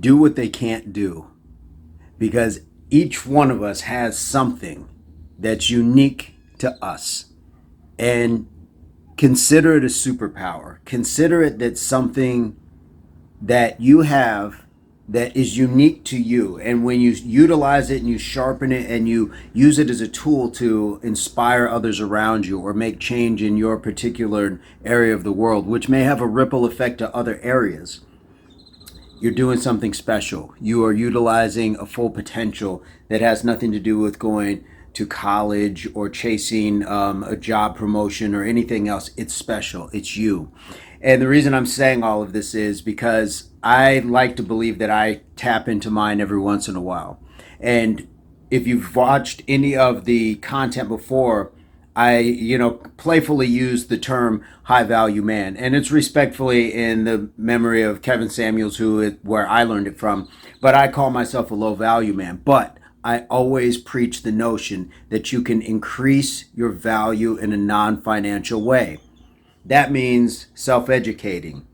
do what they can't do, because each one of us has something that's unique to us. And consider it a superpower. Consider it that something that you have that is unique to you. And when you utilize it and you sharpen it and you use it as a tool to inspire others around you or make change in your particular area of the world, which may have a ripple effect to other areas, you're doing something special. You are utilizing a full potential that has nothing to do with going to college or chasing a job promotion or anything else. It's special. It's you. And the reason I'm saying all of this is because I like to believe that I tap into mine every once in a while. And if you've watched any of the content before, I, playfully use the term high value man, and it's respectfully in the memory of Kevin Samuels, where I learned it from. But I call myself a low value man. But I always preach the notion that you can increase your value in a non-financial way. That means self-educating.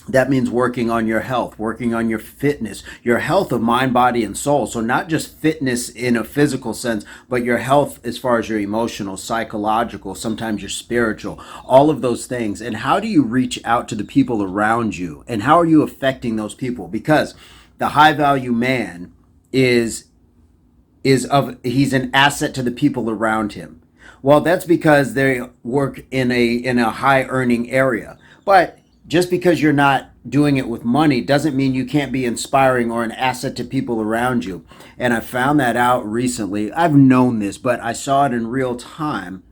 That means working on your health, working on your health of mind, body, and soul. So not just fitness in a physical sense, but your health as far as your emotional, psychological, sometimes your spiritual, all of those things. And how do you reach out to the people around you? And how are you affecting those people? Because the high value man he's an asset to the people around him. Well, that's because they work in a high earning area. But just because you're not doing it with money doesn't mean you can't be inspiring or an asset to people around you. And I found that out recently. I've known this, but I saw it in real time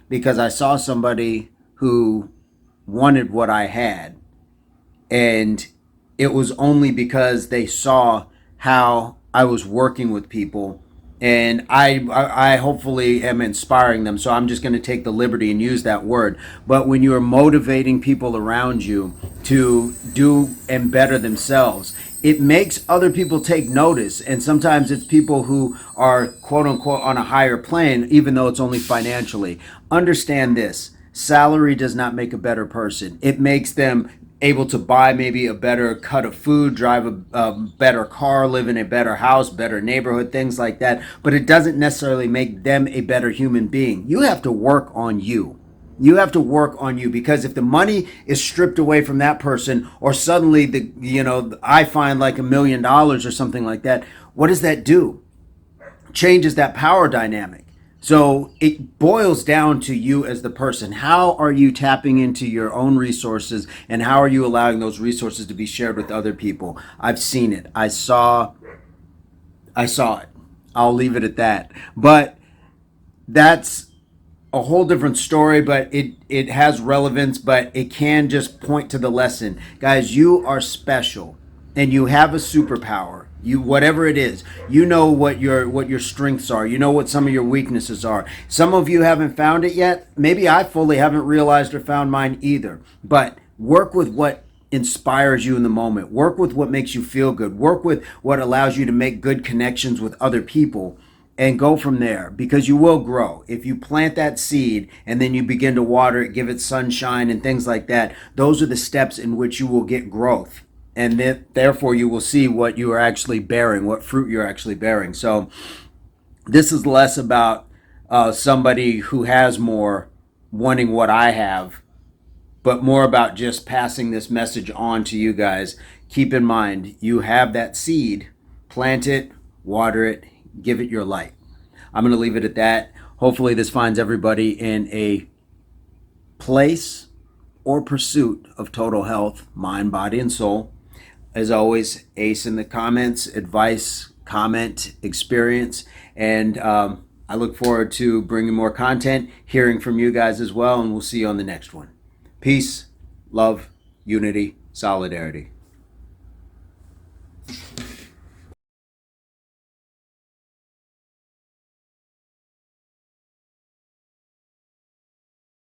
because I saw somebody who wanted what I had. And it was only because they saw how I was working with people, and I hopefully am inspiring them. So I'm just going to take the liberty and use that word. But when you are motivating people around you to do and better themselves, it makes other people take notice. And sometimes it's people who are quote unquote on a higher plane, even though it's only financially. Understand this: salary does not make a better person. It makes them able to buy maybe a better cut of food, drive a better car, live in a better house, better neighborhood, things like that. But it doesn't necessarily make them a better human being. You have to work on you. You have to work on you, because if the money is stripped away from that person, or suddenly I find like $1 million or something like that, what does that do? Changes that power dynamic. So it boils down to you as the person. How are you tapping into your own resources, and how are you allowing those resources to be shared with other people? I've seen it. I saw it. I'll leave it at that. But that's a whole different story, but it has relevance, but it can just point to the lesson. Guys, you are special and you have a superpower. You, whatever it is, you know what your strengths are. You know what some of your weaknesses are. Some of you haven't found it yet. Maybe I fully haven't realized or found mine either. But work with what inspires you in the moment. Work with what makes you feel good. Work with what allows you to make good connections with other people, and go from there, because you will grow. If you plant that seed and then you begin to water it, give it sunshine and things like that, those are the steps in which you will get growth. And therefore you will see what you are actually bearing, what fruit you're actually bearing. So this is less about somebody who has more wanting what I have, but more about just passing this message on to you guys. Keep in mind, you have that seed. Plant it, water it, give it your light. I'm going to leave it at that. Hopefully this finds everybody in a place or pursuit of total health, mind, body, and soul. As always, ace in the comments, advice, comment, experience. And I look forward to bringing more content, hearing from you guys as well, and we'll see you on the next one. Peace, love, unity, solidarity.